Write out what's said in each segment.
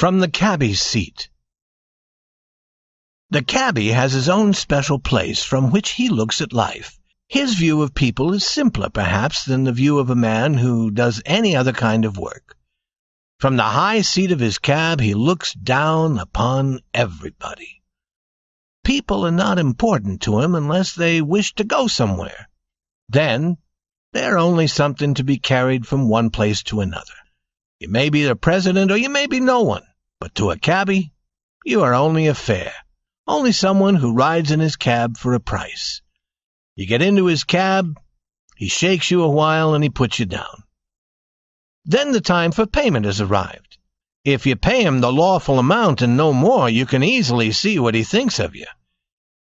From the cabby's seat. The cabby has his own special place from which he looks at life. His view of people is simpler, perhaps, than the view of a man who does any other kind of work. From the high seat of his cab he looks down upon everybody. People are not important to him unless they wish to go somewhere. Then they're only something to be carried from one place to another. You may be the president or you may be no one, but to a cabby, you are only a fare, only someone who rides in his cab for a price. You get into his cab, he shakes you a while and he puts you down. Then the time for payment has arrived. If you pay him the lawful amount and no more, you can easily see what he thinks of you.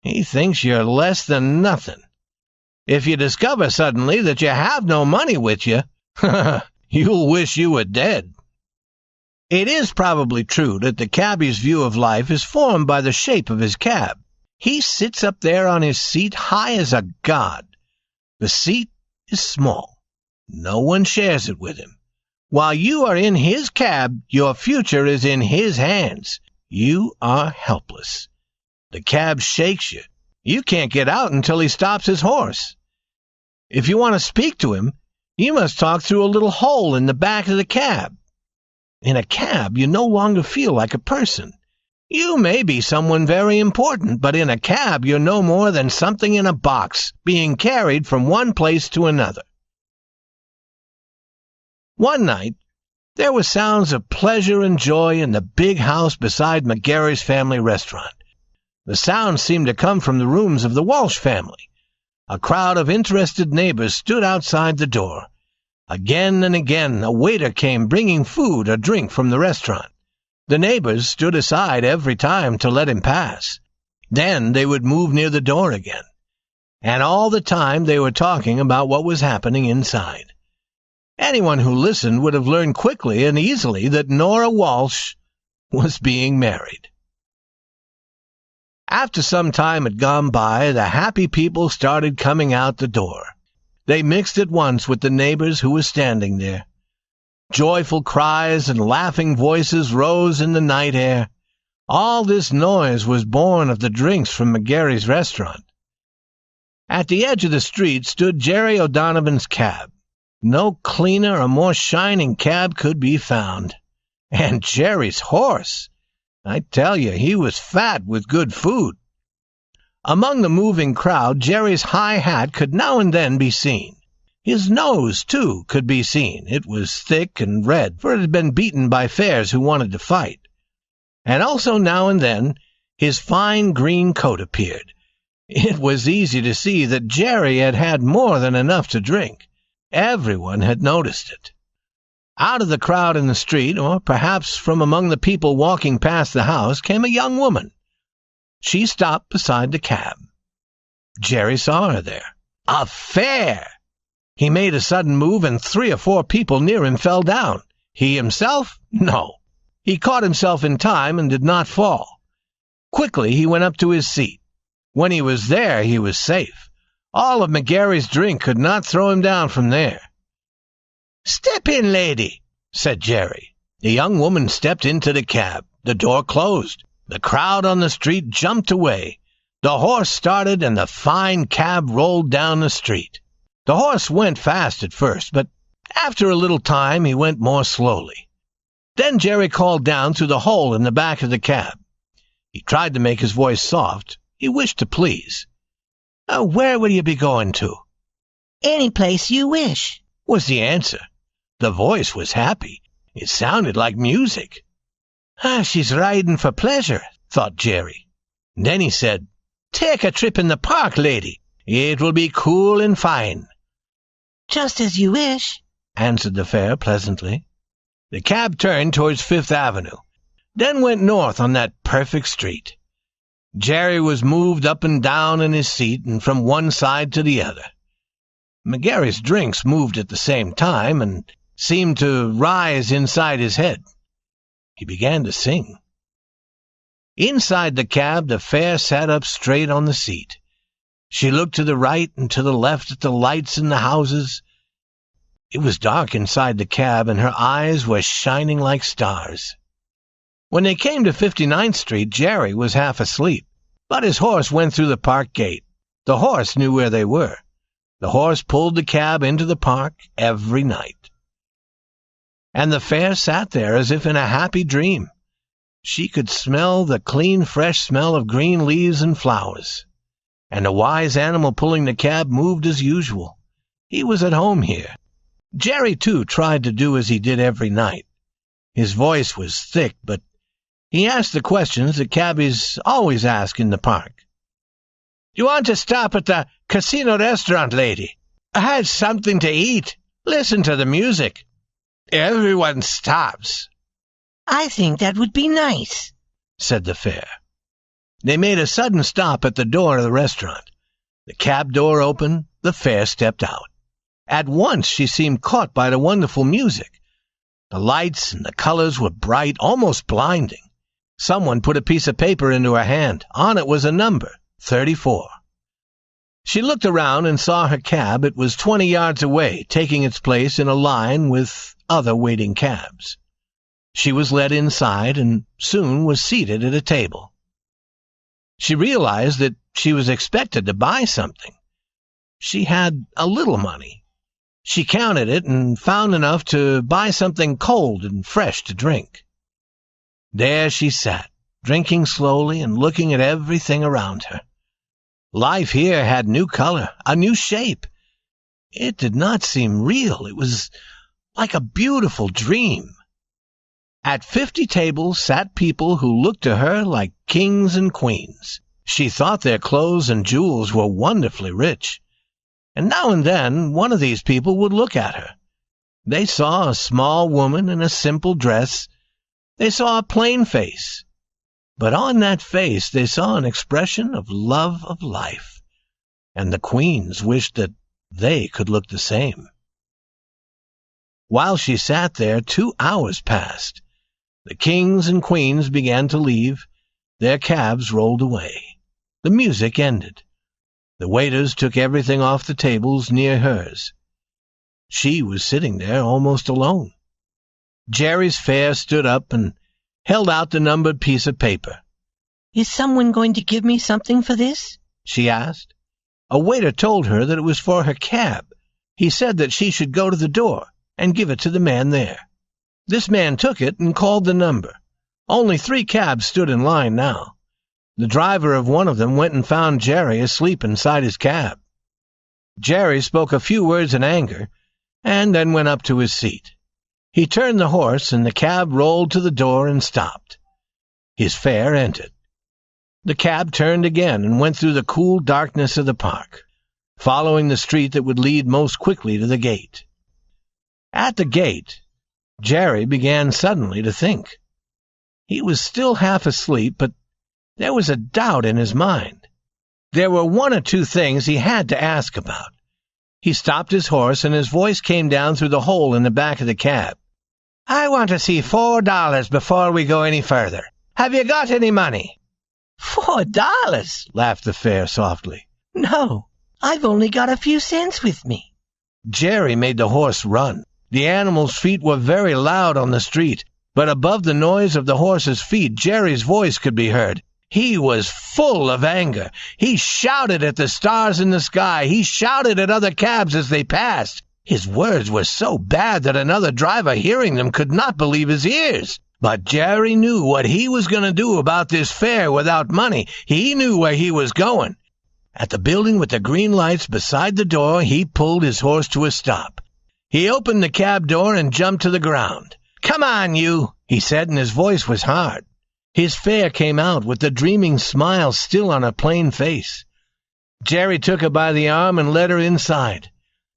He thinks you're less than nothing. If you discover suddenly that you have no money with you, you'll wish you were dead. It is probably true that the cabby's view of life is formed by the shape of his cab. He sits up there on his seat high as a god. The seat is small. No one shares it with him. While you are in his cab, your future is in his hands. You are helpless. The cab shakes you. You can't get out until he stops his horse. If you want to speak to him, you must talk through a little hole in the back of the cab. In a cab, you no longer feel like a person. You may be someone very important, but in a cab you're no more than something in a box, being carried from one place to another. One night, there were sounds of pleasure and joy in the big house beside McGarry's family restaurant. The sounds seemed to come from the rooms of the Walsh family. A crowd of interested neighbors stood outside the door. Again and again a waiter came bringing food or drink from the restaurant. The neighbors stood aside every time to let him pass. Then they would move near the door again. And all the time they were talking about what was happening inside. Anyone who listened would have learned quickly and easily that Nora Walsh was being married. After some time had gone by, the happy people started coming out the door. They mixed at once with the neighbors who were standing there. Joyful cries and laughing voices rose in the night air. All this noise was born of the drinks from McGarry's restaurant. At the edge of the street stood Jerry O'Donovan's cab. No cleaner or more shining cab could be found. And Jerry's horse! I tell you, he was fat with good food. Among the moving crowd, Jerry's high hat could now and then be seen. His nose, too, could be seen. It was thick and red, for it had been beaten by fares who wanted to fight. And also now and then his fine green coat appeared. It was easy to see that Jerry had had more than enough to drink. Everyone had noticed it. Out of the crowd in the street, or perhaps from among the people walking past the house, came a young woman. She stopped beside the cab. Jerry saw her there. A fare! He made a sudden move, and 3 or 4 people near him fell down. He himself? No. He caught himself in time and did not fall. Quickly he went up to his seat. When he was there, he was safe. All of McGarry's drink could not throw him down from there. "Step in, lady," said Jerry. The young woman stepped into the cab. The door closed. The crowd on the street jumped away. The horse started, and the fine cab rolled down the street. The horse went fast at first, but after a little time he went more slowly. Then Jerry called down through the hole in the back of the cab. He tried to make his voice soft. He wished to please. "Where will you be going to?" "Any place you wish," was the answer. The voice was happy. It sounded like music. She's riding for pleasure," thought Jerry. Then he said, "Take a trip in the park, lady. It will be cool and fine." "Just as you wish," answered the fare pleasantly. The cab turned towards Fifth Avenue, then went north on that perfect street. Jerry was moved up and down in his seat and from one side to the other. McGarry's drinks moved at the same time and seemed to rise inside his head. He began to sing. Inside the cab, the fare sat up straight on the seat. She looked to the right and to the left at the lights in the houses. It was dark inside the cab, and her eyes were shining like stars. When they came to 59th Street, Jerry was half asleep, but his horse went through the park gate. The horse knew where they were. The horse pulled the cab into the park every night. And the fair sat there as if in a happy dream. She could smell the clean, fresh smell of green leaves and flowers. And the wise animal pulling the cab moved as usual. He was at home here. Jerry, too, tried to do as he did every night. His voice was thick, but he asked the questions that cabbies always ask in the park. "You want to stop at the casino restaurant, lady? I had something to eat. Listen to the music. Everyone stops." I think that would be nice, said the fare. They made a sudden stop at the door of the restaurant. The cab door opened. The fare stepped out. At once she seemed caught by the wonderful music. The lights and the colors were bright, almost blinding. Someone put a piece of paper into her hand. On it was a number, 34. She looked around and saw her cab. It was 20 yards away, taking its place in a line with other waiting cabs. She was led inside and soon was seated at a table. She realized that she was expected to buy something. She had a little money. She counted it and found enough to buy something cold and fresh to drink. There she sat, drinking slowly and looking at everything around her. Life here had new color, a new shape. It did not seem real. It was like a beautiful dream. At 50 tables sat people who looked to her like kings and queens. She thought their clothes and jewels were wonderfully rich. And now and then one of these people would look at her. They saw a small woman in a simple dress. They saw a plain face. But on that face they saw an expression of love of life. And the queens wished that they could look the same. While she sat there, 2 hours passed. The kings and queens began to leave. Their cabs rolled away. The music ended. The waiters took everything off the tables near hers. She was sitting there almost alone. Jerry's fare stood up and held out the numbered piece of paper. Is someone going to give me something for this? She asked. A waiter told her that it was for her cab. He said that she should go to the door and give it to the man there. This man took it and called the number. Only 3 cabs stood in line now. The driver of one of them went and found Jerry asleep inside his cab. Jerry spoke a few words in anger and then went up to his seat. He turned the horse and the cab rolled to the door and stopped. His fare entered. The cab turned again and went through the cool darkness of the park, following the street that would lead most quickly to the gate. At the gate, Jerry began suddenly to think. He was still half asleep, but there was a doubt in his mind. There were 1 or 2 things he had to ask about. He stopped his horse, and his voice came down through the hole in the back of the cab. "I want to see $4 before we go any further. Have you got any money?" $4? laughed the fare softly. No, I've only got a few cents with me. Jerry made the horse run. The animal's feet were very loud on the street, but above the noise of the horse's feet, Jerry's voice could be heard. He was full of anger. He shouted at the stars in the sky. He shouted at other cabs as they passed. His words were so bad that another driver hearing them could not believe his ears. But Jerry knew what he was going to do about this fare without money. He knew where he was going. At the building with the green lights beside the door, he pulled his horse to a stop. He opened the cab door and jumped to the ground. "Come on, you," he said, and his voice was hard. His fare came out with the dreaming smile still on her plain face. Jerry took her by the arm and led her inside.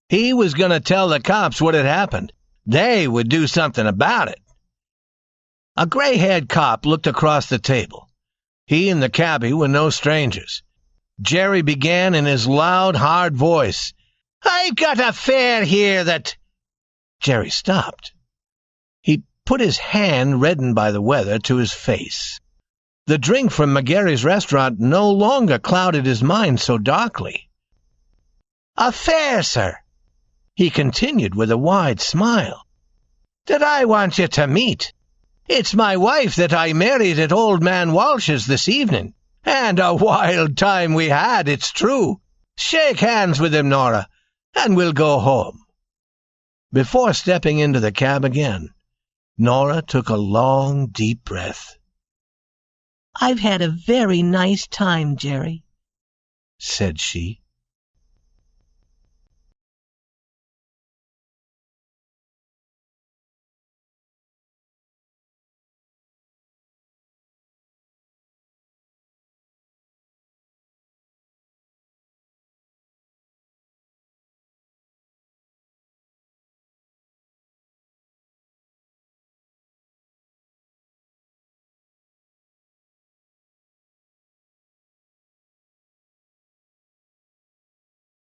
He was going to tell the cops what had happened. They would do something about it. A gray-haired cop looked across the table. He and the cabby were no strangers. Jerry began in his loud, hard voice. "I've got a fare here that—" Jerry stopped. He put his hand, reddened by the weather, to his face. The drink from McGarry's restaurant no longer clouded his mind so darkly. "A fare, sir," he continued with a wide smile, "that I want you to meet. It's my wife that I married at old man Walsh's this evening. And a wild time we had, it's true. Shake hands with him, Nora, and we'll go home." Before stepping into the cab again, Nora took a long, deep breath. "I've had a very nice time, Jerry," said she.